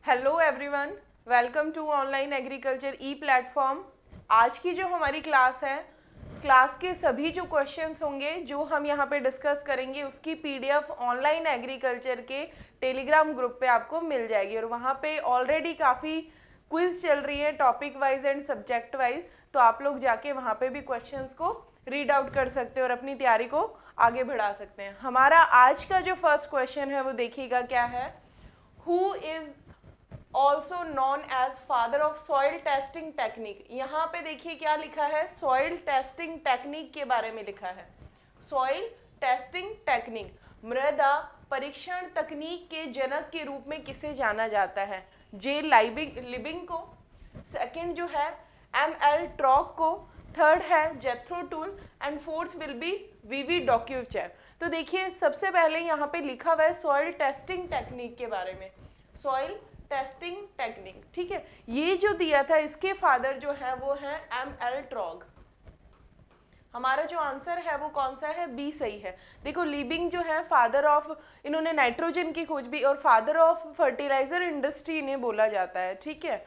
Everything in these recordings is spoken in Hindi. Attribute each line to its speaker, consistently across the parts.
Speaker 1: Hello everyone, welcome to online agriculture E platform. आज की जो हमारी क्लास है, क्लास के सभी जो क्वेश्चंस होंगे जो हम यहाँ पे डिस्कस करेंगे उसकी पीडीएफ ऑनलाइन एग्रीकल्चर के टेलीग्राम ग्रुप पे आपको मिल जाएगी और वहाँ पे ऑलरेडी काफ़ी क्विज चल रही है topic wise and subject wise, तो आप लोग जाके वहाँ पे भी क्वेश्चंस को रीड आउट कर सकते हैं और अपनी तैयारी को आगे बढ़ा सकते हैं। हमारा आज का जो फर्स्ट क्वेश्चन है वो देखिएगा क्या है। Who is also known as father of soil testing technique. यहाँ पे देखिए क्या लिखा है, सॉइल टेस्टिंग टेक्निक के बारे में लिखा है। सॉइल टेस्टिंग टेक्निक, मृदा परीक्षण तकनीक के जनक के रूप में किसे जाना जाता है? जे लिबिंग को, सेकंड जो है एम.एल. ट्रॉक को, थर्ड है Jethro Tull and fourth will be V V. Dokuchaev. तो देखिए सबसे पहले यहाँ पे लिखा हुआ है सॉइल टेस्टिंग टेक्निक के बारे में, सॉइल टेस्टिंग टेक्निक, ठीक है। ये जो दिया था इसके फादर जो है वो है एम.एल. ट्रॉग। हमारा जो आंसर है वो कौन सा है? बी सही है। देखो लिबिंग जो है फादर ऑफ, इन्होंने नाइट्रोजन की खोज भी और फादर ऑफ फर्टिलाइजर इंडस्ट्री इन्हें बोला जाता है, ठीक है।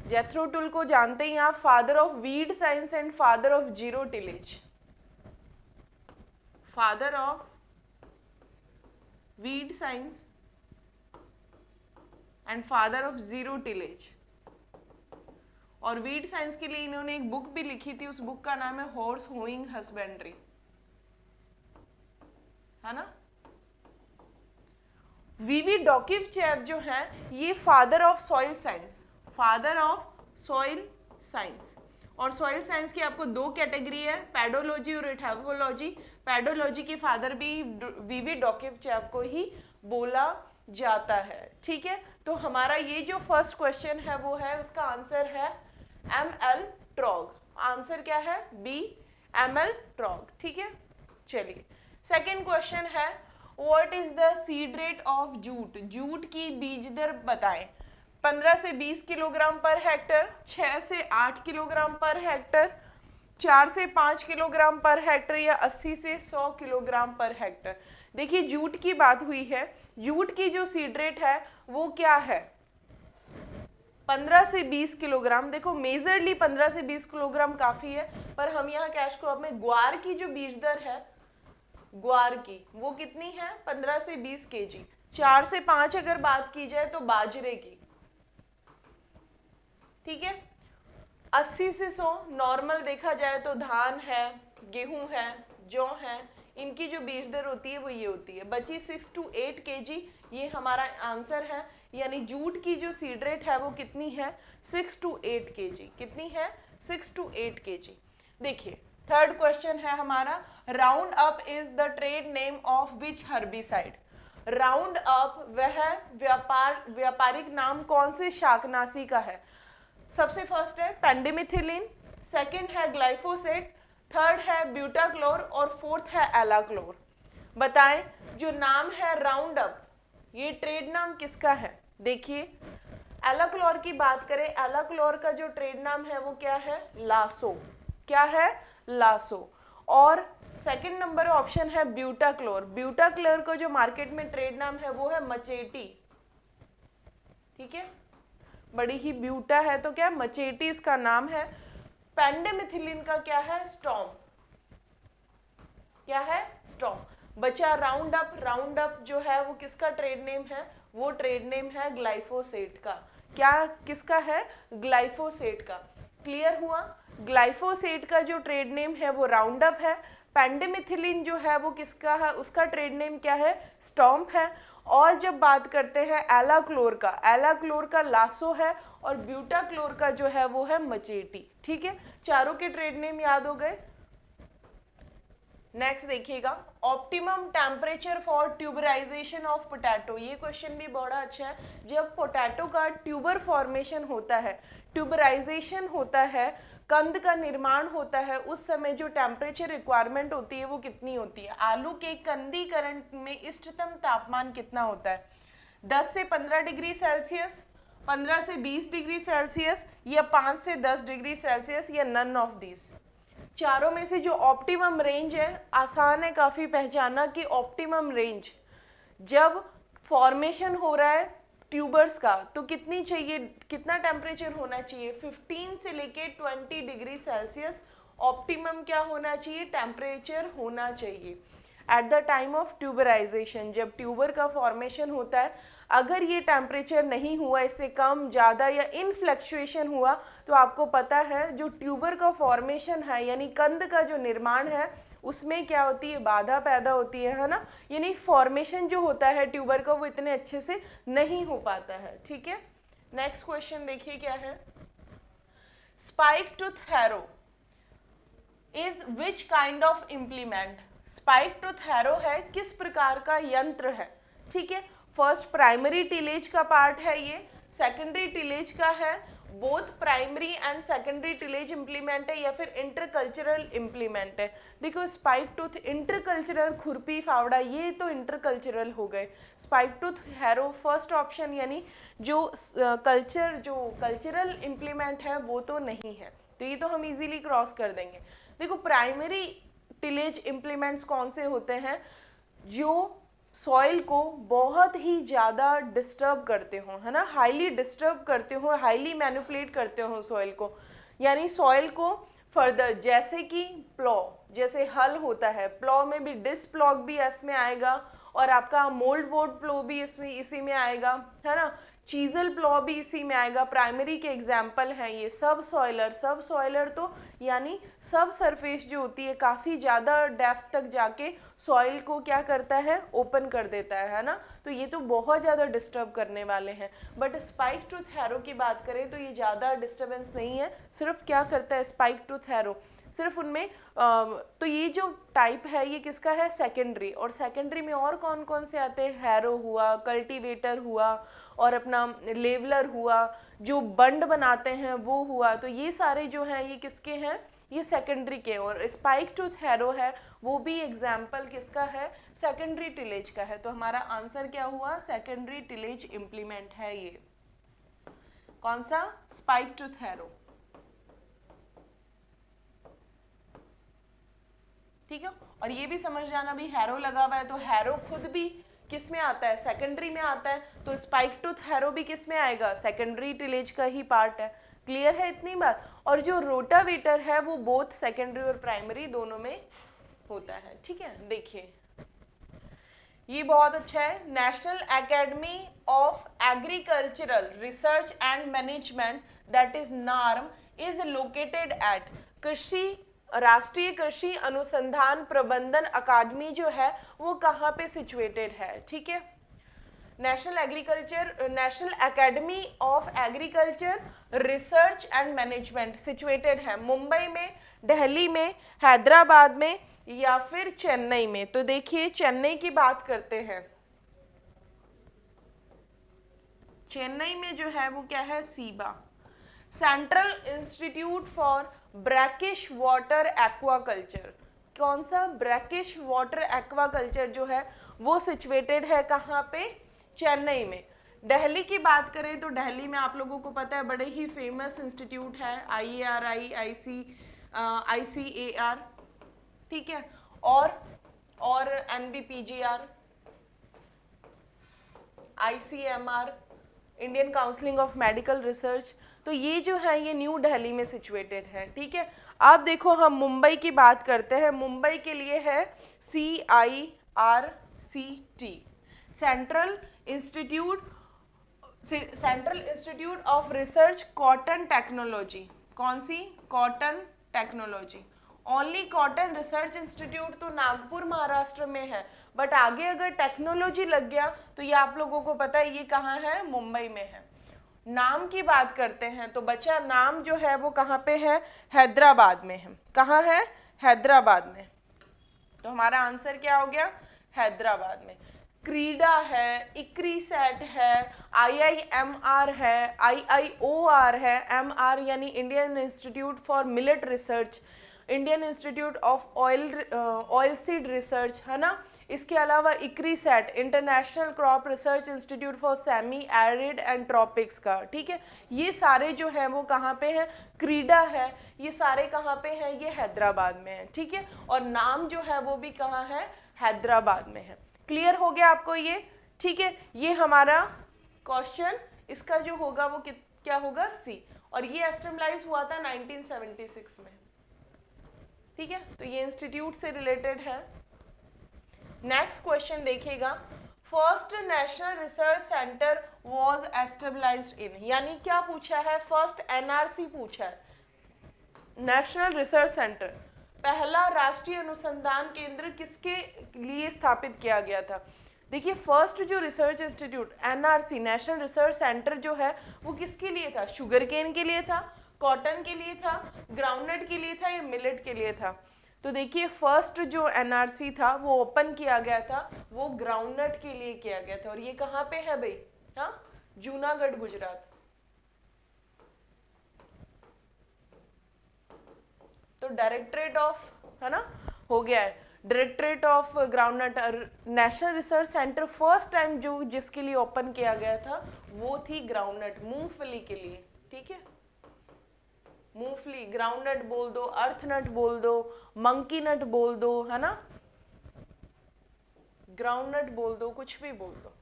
Speaker 1: जेथ्रो टूल को जानते ही आप, father of weed science and father of zero tillage, father of weed science and father of zero tillage. और वीड साइंस के लिए इन्होंने एक बुक भी लिखी थी, उस बुक का नाम है हॉर्स होइंग हस्बेंड्री, है ना। वी.वी. डॉक्यूचेव जो है ये father of soil science, father of soil science. और सॉइल साइंस की आपको दो कैटेगरी है, पेडोलॉजी और इथैवोलॉजी। पेडोलॉजी के फादर भी वी.वी. डॉक्यूचेव को ही बोला जाता है, ठीक है। तो हमारा ये जो फर्स्ट क्वेश्चन है वो है, उसका आंसर है एम.एल. ट्रॉग। आंसर क्या है? B, M L. ट्रॉग, ठीक है। चलिए सेकंड क्वेश्चन है, what is the seed rate of jute. Jute की बीज दर बताएं। 15 से 20 किलोग्राम पर हेक्टर, 6 से 8 किलोग्राम पर हेक्टर, 4 से 5 किलोग्राम पर हेक्टर या 80 से 100 किलोग्राम पर हेक्टर। देखिए जूट की बात हुई है, जूट की जो सीड रेट है वो क्या है? 15 से 20 किलोग्राम। देखो मेजरली 15 से 20 किलोग्राम काफी है, पर हम यहाँ कैश क्रॉप में ग्वार की जो बीज दर है, ग्वार की वो कितनी है? 15 से 20 केजी। 4 से 5 अगर बात की जाए तो बाजरे की, ठीक है। 80 से 100 नॉर्मल देखा जाए तो धान है, गेहूं है, जौ है, इनकी जो बीज दर होती है वो ये होती है। बची 6 to 8 केजी, ये हमारा आंसर है। यानी जूट की जो सीड रेट है वो कितनी है? 6 to 8 केजी। कितनी है? 6 to 8 केजी। देखिए थर्ड क्वेश्चन है हमारा, round up is the trade name of which herbicide. Round up वह व्यापारिक नाम कौन से शाकनाशी का है? सबसे फर्स्ट है पेंडिमिथिलिन, सेकंड है ग्लाइफोसेट, थर्ड है ब्यूटाक्लोर और फोर्थ है एलाक्लोर। बताएं जो नाम है राउंड अप, ये ट्रेड नाम किसका है? देखिए एलाक्लोर की बात करें, एलाक्लोर का जो ट्रेड नाम है वो क्या है? लासो। क्या है? लासो। और सेकंड नंबर ऑप्शन है ब्यूटाक्लोर। ब्यूटाक्लोर का जो मार्केट में ट्रेड नाम है वो है मचेटी, ठीक है। बड़ी ही ब्यूटा है तो क्या मचेटी इसका नाम है। पेंडिमिथिलिन का क्या है? स्टॉर्म। क्या है? स्टॉर्म। बचा राउंड अप। राउंड अप जो है वो किसका ट्रेड नेम है? वो ट्रेड नेम है ग्लाइफोसेट का। क्या किसका है? ग्लाइफोसेट का। क्लियर हुआ? ग्लाइफोसेट का जो ट्रेड नेम है वो राउंड अप है। पेंडिमिथिलिन जो है वो किसका है? उसका ट्रेड नेम क्या है? स्टॉर्म है। और जब बात करते हैं एलाक्लोर का, एलाक्लोर का लासो है और ब्यूटाक्लोर का जो है वो है मचेटी, ठीक है। चारों के ट्रेड नेम याद हो गए। नेक्स्ट देखिएगा, optimum temperature for tuberization of potato. ये क्वेश्चन भी बड़ा अच्छा है। जब पोटैटो का ट्यूबर फॉर्मेशन होता है, ट्यूबराइजेशन होता है, कंद का निर्माण होता है, उस समय जो टेम्परेचर रिक्वायरमेंट होती है वो कितनी होती है? आलू के कंदीकरण में इष्टतम तापमान कितना होता है? 10 से 15 डिग्री सेल्सियस, 15 से 20 डिग्री सेल्सियस या 5 से 10 डिग्री सेल्सियस या नन ऑफ दीज। चारों में से जो ऑप्टिमम रेंज है, आसान है काफ़ी पहचानना कि ऑप्टिमम रेंज जब फॉर्मेशन हो रहा है, ट्यूबर्स का, तो कितनी चाहिए, कितना टेम्परेचर होना चाहिए, 15 से लेके 20 डिग्री सेल्सियस ऑप्टिमम क्या होना चाहिए, टेम्परेचर होना चाहिए at the time of tuberisation, जब ट्यूबर का फॉर्मेशन होता है। अगर ये टेम्परेचर नहीं हुआ, इससे कम, ज़्यादा या इन फ्लक्चुएशन हुआ, तो आपको पता है जो ट्यूबर का फॉर्मेशन है यानी कंद का जो निर्माण है उसमें क्या होती है, बाधा पैदा होती है ना, यानी फॉर्मेशन जो होता है ट्यूबर का वो इतने अच्छे से नहीं हो पाता है। ठीक है, नेक्स्ट क्वेश्चन देखिए क्या है, spike tooth harrow is which kind of implement. Spike tooth harrow है किस प्रकार का यंत्र है। ठीक है, फर्स्ट प्राइमरी टिलेज का पार्ट है ये, सेकेंडरी टिलेज का है, both primary and secondary tillage implement है या फिर इंटरकल्चरल इम्प्लीमेंट है। देखो स्पाइक टूथ इंटरकल्चरल, खुरपी फावड़ा ये तो इंटरकल्चरल हो गए, spike tooth harrow first option यानी जो कल्चरल इम्प्लीमेंट है वो तो नहीं है, तो ये तो हम इजीली क्रॉस कर देंगे। देखो प्राइमरी टिलेज इम्प्लीमेंट्स कौन से होते हैं, जो सॉइल को बहुत ही ज़्यादा डिस्टर्ब करते हो, है ना, हाईली डिस्टर्ब करते हो, हाईली मैनिपुलेट करते हो सॉइल को, यानी सॉइल को फर्दर, जैसे कि प्लॉ, जैसे हल होता है, प्लॉ में भी डिस्क प्लॉग भी इसमें आएगा और आपका मोल्ड बोर्ड प्लॉ भी इसमें इसी में आएगा, है ना, चीजल प्लॉ भी इसी में आएगा। प्राइमरी के एग्जाम्पल हैं ये सब सॉइलर, सब सॉइलर तो यानी सब सरफेस जो होती है काफ़ी ज़्यादा डेप्थ तक जाके सॉइल को क्या करता है, ओपन कर देता है ना, तो ये तो बहुत ज़्यादा डिस्टर्ब करने वाले हैं। बट स्पाइक टूथ हैरो की बात करें तो ये ज़्यादा डिस्टर्बेंस नहीं है, सिर्फ क्या करता है स्पाइक टूथ हैरो, सिर्फ उनमें तो ये जो टाइप है ये किसका है, सेकेंडरी, और सेकेंडरी में और कौन कौन से आते हैं, हैरो हुआ, कल्टीवेटर हुआ और अपना लेवलर हुआ, जो बंड बनाते हैं वो हुआ, तो ये सारे जो हैं ये किसके हैं, ये सेकेंडरी के, और स्पाइक टूथ हैरो है वो भी एग्जाम्पल किसका है, सेकेंडरी टिलेज का है। तो हमारा आंसर क्या हुआ, सेकेंडरी टिलेज इम्प्लीमेंट है ये, कौन सा, स्पाइक टूथ हैरो। ठीक है, और ये भी समझ जाना भी हैरो लगा हुआ है तो हैरो खुद भी किस में आता है, सेकेंडरी में आता है, तो स्पाइक टूथ हैरो भी किस में आएगा, सेकेंडरी टिलेज का ही पार्ट है। क्लियर है इतनी बात। और जो रोटावेटर है वो बोथ सेकेंडरी और प्राइमरी दोनों में होता है। ठीक है, देखिए ये बहुत अच्छा है, national academy of agricultural research and management that is NAARM is located at, कृषि राष्ट्रीय कृषि अनुसंधान प्रबंधन अकादमी जो है वो कहाँ पे सिचुएटेड है। ठीक है, national academy of agriculture research and management situated है मुंबई में, दिल्ली में, हैदराबाद में या फिर चेन्नई में। तो देखिए चेन्नई की बात करते हैं, चेन्नई में जो है वो क्या है, CIBA, central institute for brackish water aquaculture, कौन सा, ब्रैकिश वाटर एक्वाकल्चर जो है वो सिचुएटेड है कहाँ पे, चेन्नई में। दिल्ली की बात करें तो दिल्ली में आप लोगों को पता है बड़े ही फेमस इंस्टीट्यूट है IARI, ICAR, ठीक है, और NBPGR, ICMR, Indian counselling of medical research, तो ये जो है ये न्यू दिल्ली में सिचुएटेड है। ठीक है, अब देखो हम मुंबई की बात करते हैं, मुंबई के लिए है CIRCT, central institute of research cotton technology, कौन सी, cotton technology, only cotton research institute तो नागपुर महाराष्ट्र में है, बट आगे अगर टेक्नोलॉजी लग गया तो ये आप लोगों को पता है ये कहाँ है, मुंबई में है। नाम की बात करते हैं तो बच्चा नाम जो है वो कहाँ पे है, हैदराबाद में है, कहाँ है, हैदराबाद में, तो हमारा आंसर क्या हो गया, हैदराबाद में। क्रीडा है, इक्रीसैट है, IIMR है, IIOR है, MR यानी Indian institute for millet research, Indian institute of oil seed research, है ना, इसके अलावा ICRISAT, international crop research institute for semi arid and tropics का। ठीक है, ये सारे जो है वो कहाँ पे है, क्रीडा है, ये सारे कहाँ पे हैं, ये हैदराबाद में है। ठीक है, और नाम जो है वो भी कहाँ है, हैदराबाद में है। क्लियर हो गया आपको ये। ठीक है, ये हमारा क्वेश्चन इसका जो होगा वो क्या होगा, सी। और ये एस्टेब्लाइज हुआ था 1976 में, ठीक है, तो ये इंस्टीट्यूट से रिलेटेड है। नेक्स्ट क्वेश्चन देखिएगा, first national research center was established in, यानी क्या पूछा है, फर्स्ट एनआरसी पूछा है, नेशनल रिसर्च सेंटर, पहला राष्ट्रीय अनुसंधान केंद्र किसके लिए स्थापित किया गया था। देखिए फर्स्ट जो research institute NRC national research centre जो है वो किसके लिए था, शुगर केन के लिए था, कॉटन के लिए था, ग्राउंडनट के लिए था या मिलेट के लिए था। तो देखिए फर्स्ट जो एनआरसी था वो ओपन किया गया था, वो ग्राउंडनट के लिए किया गया था। और ये कहाँ पे है भाई, हाँ, जूनागढ़ गुजरात। तो डायरेक्टरेट ऑफ, है ना, हो गया है, directorate of groundnut national research centre first time जो जिसके लिए ओपन किया गया था वो थी ग्राउंडनट, मूंगफली के लिए, ठीक है, मूंगफली, ग्राउंडनट बोल दो, अर्थनट बोल दो, मंकी नट बोल दो, है ना, ग्राउंडनट बोल दो, कुछ भी बोल दो।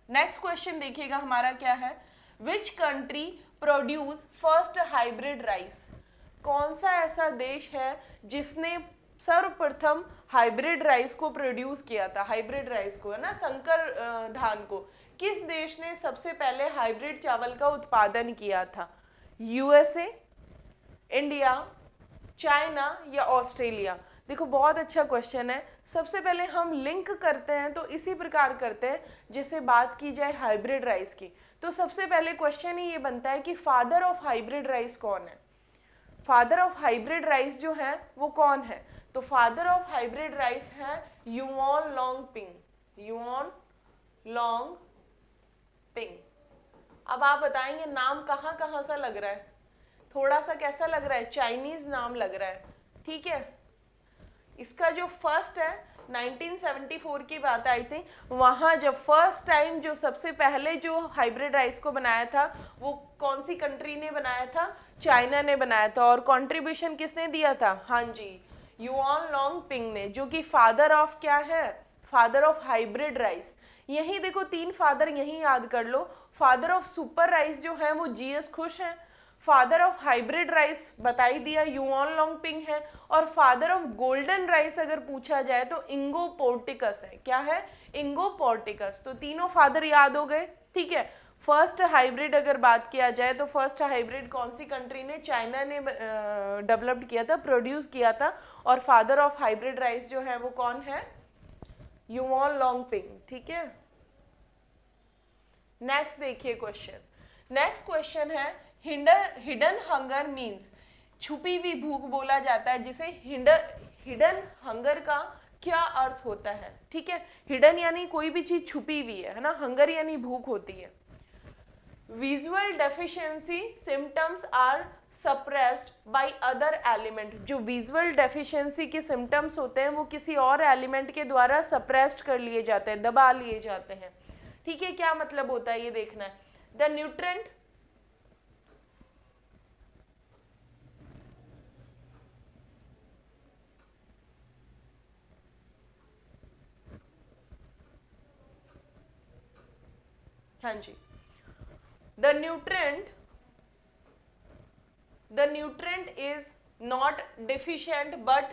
Speaker 1: नेक्स्ट क्वेश्चन देखिएगा हमारा क्या है, which country produce first hybrid rice, कौन सा ऐसा देश है जिसने सर्वप्रथम हाइब्रिड राइस को प्रोड्यूस किया था, हाइब्रिड राइस को, है ना, संकर धान को, किस देश ने सबसे पहले हाइब्रिड चावल का उत्पादन किया था, यूएसए, इंडिया, चाइना या ऑस्ट्रेलिया। देखो बहुत अच्छा क्वेश्चन है। सबसे पहले हम लिंक करते हैं तो इसी प्रकार करते हैं जैसे बात की जाए हाइब्रिड राइस की, तो सबसे पहले क्वेश्चन ही ये बनता है कि फादर ऑफ हाइब्रिड राइस कौन है, फादर ऑफ हाइब्रिड राइस जो है वो कौन है, तो फादर ऑफ हाइब्रिड राइस है yuan long ping, yuan long ping. अब आप बताएंगे नाम कहाँ कहाँ सा लग रहा है, थोड़ा सा कैसा लग रहा है, चाइनीज नाम लग रहा है, ठीक है। इसका जो फर्स्ट है 1974 की बात आई थी, वहां जब फर्स्ट टाइम जो सबसे पहले जो हाइब्रिड राइस को बनाया था वो कौन सी कंट्री ने बनाया था, चाइना ने बनाया था। और कंट्रीब्यूशन किसने दिया था, हाँ जी, युआन लॉन्ग पिंग ने, जो कि फादर ऑफ क्या है, फादर ऑफ हाइब्रिड राइस। यही देखो तीन फादर यही याद कर लो, फादर ऑफ सुपर राइस जो है वो जीएस खुश है, फादर ऑफ हाइब्रिड राइस बता ही दिया युआन लॉन्ग पिंग है, और फादर ऑफ गोल्डन राइस अगर पूछा जाए तो इंगो पोर्टिकस है, क्या है, इंगो पोर्टिकस। तो तीनों फादर याद हो गए, ठीक है। फर्स्ट हाइब्रिड अगर बात किया जाए तो फर्स्ट हाइब्रिड कौन सी कंट्री ने, चाइना ने डेवलप्ड किया था, प्रोड्यूस किया था, और फादर ऑफ हाइब्रिड राइस जो है वो कौन है, युआन लॉन्ग पिंग, ठीक है। नेक्स्ट देखिए क्वेश्चन, नेक्स्ट क्वेश्चन है हिडन हंगर मीन्स, छुपी हुई भूख बोला जाता है जिसे हिडन हंगर का क्या अर्थ होता है, ठीक है। हिडन यानी कोई भी चीज छुपी हुई है ना, हंगर यानी भूख होती है। Visual deficiency symptoms are suppressed by other element, जो विजुअल डेफिशिएंसी के सिम्टम्स होते हैं वो किसी और एलिमेंट के द्वारा सप्रेस्ड कर लिए जाते हैं, दबा लिए जाते हैं, ठीक है। क्या मतलब होता है ये देखना है। द न्यूट्रेंट, हाँ जी, the nutrient is not deficient but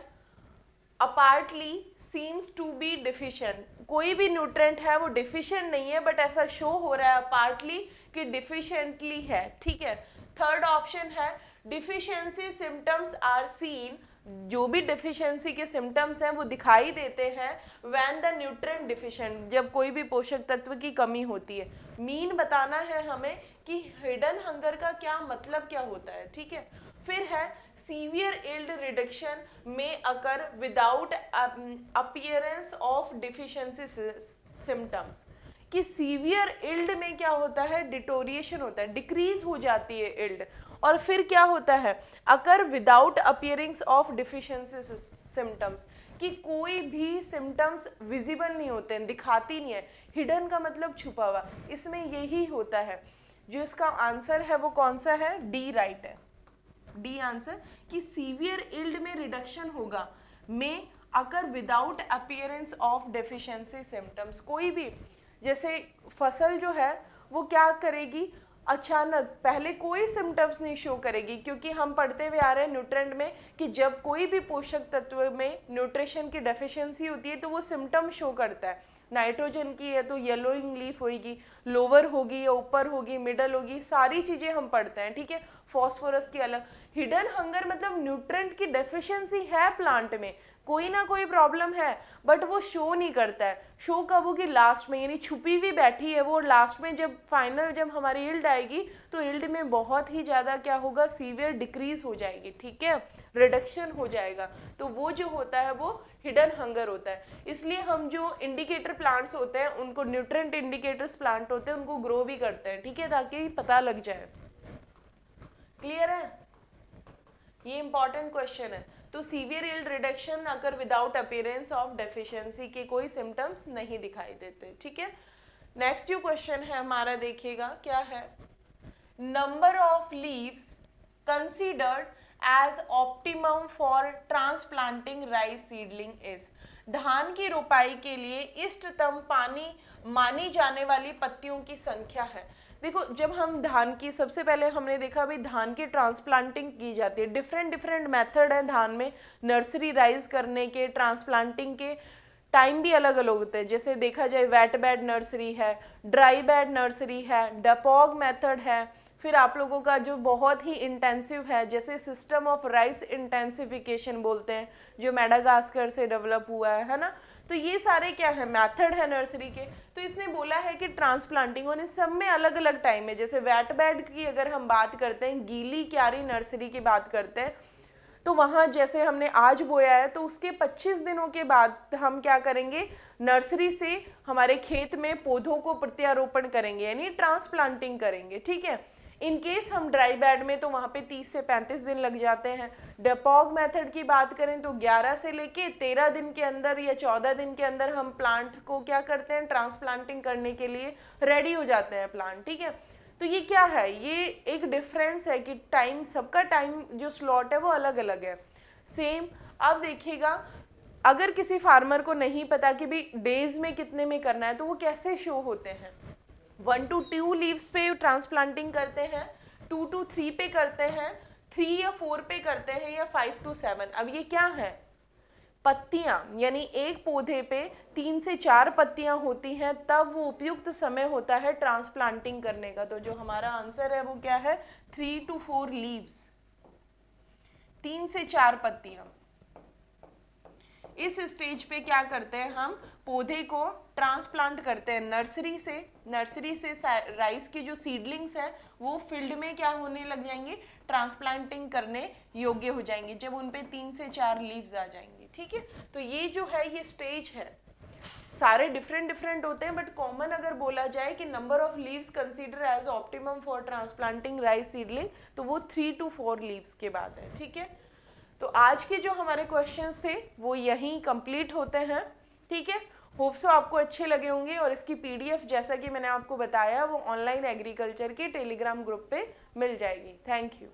Speaker 1: apartly seems to be deficient, कोई भी न्यूट्रेंट है वो डिफिशिएंट नहीं है बट ऐसा शो हो रहा है पार्टली कि डिफिशिएंटली है, ठीक है। थर्ड ऑप्शन है डिफिशियंसी सिम्टम्स आर सीन, जो भी डिफिशियंसी के सिम्टम्स हैं वो दिखाई देते हैं व्हेन द न्यूट्रिएंट डिफिशिएंट, जब कोई भी पोषक तत्व की कमी होती है। मीन बताना है हमें कि हिडन हंगर का क्या मतलब क्या होता है, ठीक है। फिर है severe yield reduction may occur without appearance of deficiency symptoms, कि सीवियर इल्ड में क्या होता है, डिटोरिएशन होता है, डिक्रीज हो जाती है इल्ड। और फिर क्या होता है, अकर विदाउट अपीयरिंग्स ऑफ डिफिशियंसी सिम्टम्स, कि कोई भी सिम्टम्स विजिबल नहीं होते हैं, दिखाती नहीं है। हिडन का मतलब छुपा हुआ, इसमें यही होता है। जो इसका आंसर है वो कौन सा है, डी राइट है, डी आंसर, कि सीवियर इल्ड में रिडक्शन होगा may occur without appearance of deficiency symptoms. कोई भी जैसे फसल जो है वो क्या करेगी, अचानक पहले कोई सिम्टम्स नहीं शो करेगी, क्योंकि हम पढ़ते हुए आ रहे हैं न्यूट्रेंट में कि जब कोई भी पोषक तत्व में न्यूट्रिशन की डेफिशिएंसी होती है तो वो सिम्टम शो करता है। नाइट्रोजन की है तो येलोइंग लीफ होगी, लोअर होगी या ऊपर होगी, मिडल होगी, सारी चीज़ें हम पढ़ते हैं, ठीक है। फॉस्फोरस की अलग। हिडन हंगर मतलब न्यूट्रेंट की डेफिशिएंसी है प्लांट में, कोई ना कोई प्रॉब्लम है, बट वो शो नहीं करता है। शो कब होगी, लास्ट में, यानी छुपी हुई बैठी है वो, लास्ट में जब फाइनल जब हमारी यील्ड आएगी तो यील्ड में बहुत ही ज़्यादा क्या होगा, सीवियर डिक्रीज हो जाएगी, ठीक है, रिडक्शन हो जाएगा। तो वो जो होता है वो हिडन हंगर होता है। इसलिए हम जो इंडिकेटर प्लांट्स होते हैं उनको, न्यूट्रेंट इंडिकेटर्स प्लांट होते हैं, उनको ग्रो भी करते हैं, ठीक है, ताकि पता लग जाए। क्लियर है, ये इंपॉर्टेंट क्वेश्चन है। तो सीवियर यील्ड रिडक्शन अगर विदाउट अपीयरेंस ऑफ डेफिशिएंसी के कोई सिम्टम्स नहीं दिखाई देते, ठीक है। नेक्स्ट जो क्वेश्चन है हमारा, देखिएगा क्या है, number of leaves considered as optimum for transplanting rice seedling is. धान की रोपाई के लिए इष्टतम पानी मानी जाने वाली पत्तियों की संख्या है। देखो, जब हम धान की, सबसे पहले हमने देखा भाई धान की ट्रांसप्लांटिंग की जाती है, डिफरेंट मेथड है धान में नर्सरी राइज करने के, ट्रांसप्लांटिंग के टाइम भी अलग अलग होते हैं। जैसे देखा जाए वेट बेड नर्सरी है, ड्राई बेड नर्सरी है, डपॉग मेथड है, फिर आप लोगों का जो बहुत ही इंटेंसिव है जैसे सिस्टम ऑफ राइस इंटेंसिफिकेशन बोलते हैं, जो मेडागास्कर से डेवलप हुआ है ना। तो ये सारे क्या है, मेथड है नर्सरी के। तो इसने बोला है कि ट्रांसप्लांटिंग होने सब में अलग अलग टाइम है। जैसे वेट बेड की अगर हम बात करते हैं, गीली क्यारी नर्सरी की बात करते हैं, तो वहाँ जैसे हमने आज बोया है तो उसके 25 दिनों के बाद हम क्या करेंगे, नर्सरी से हमारे खेत में पौधों को प्रत्यारोपण करेंगे, यानी ट्रांसप्लांटिंग करेंगे, ठीक है। इन केस हम ड्राई बेड में तो वहाँ पे 30 से 35 दिन लग जाते हैं। डेपॉग मेथड की बात करें तो 11 से लेके 13 दिन के अंदर या 14 दिन के अंदर हम प्लांट को क्या करते हैं, ट्रांसप्लांटिंग करने के लिए रेडी हो जाते हैं प्लांट, ठीक है। तो ये क्या है, ये एक डिफरेंस है कि टाइम, सबका टाइम जो स्लॉट है वो अलग अलग है। सेम अब देखिएगा, अगर किसी फार्मर को नहीं पता कि भी डेज में कितने में करना है तो वो कैसे शो होते हैं, 1 to 2 लीव्स पे ट्रांसप्लांटिंग करते हैं, 2 to 3 पे करते हैं, 3 या 4 पे करते हैं, या 5 to 7। अब ये क्या है, पत्तियां, यानी एक पौधे पे 3 से 4 पत्तियां होती हैं, तब वो उपयुक्त समय होता है ट्रांसप्लांटिंग करने का। तो जो हमारा आंसर है वो क्या है, 3 to 4 लीव्स, 3 से 4 पत्तियां। इस स्टेज पे क्या करते हैं, हम पौधे को ट्रांसप्लांट करते हैं नर्सरी से राइस की जो सीडलिंग्स है वो फील्ड में क्या होने लग जाएंगे, ट्रांसप्लांटिंग करने योग्य हो जाएंगे जब उन पे 3 से 4 लीव्स आ जाएंगे, ठीक है। तो ये जो है ये स्टेज है, सारे डिफरेंट होते हैं, बट कॉमन अगर बोला जाए कि number of leaves consider as optimum for transplanting rice seedling, तो वो 3 to 4 लीव्स के बाद है, ठीक है। तो आज के जो हमारे क्वेश्चंस थे वो यहीं कंप्लीट होते हैं, ठीक है। होप सो आपको अच्छे लगे होंगे, और इसकी पीडीएफ जैसा कि मैंने आपको बताया वो ऑनलाइन एग्रीकल्चर के टेलीग्राम ग्रुप पे मिल जाएगी। Thank you.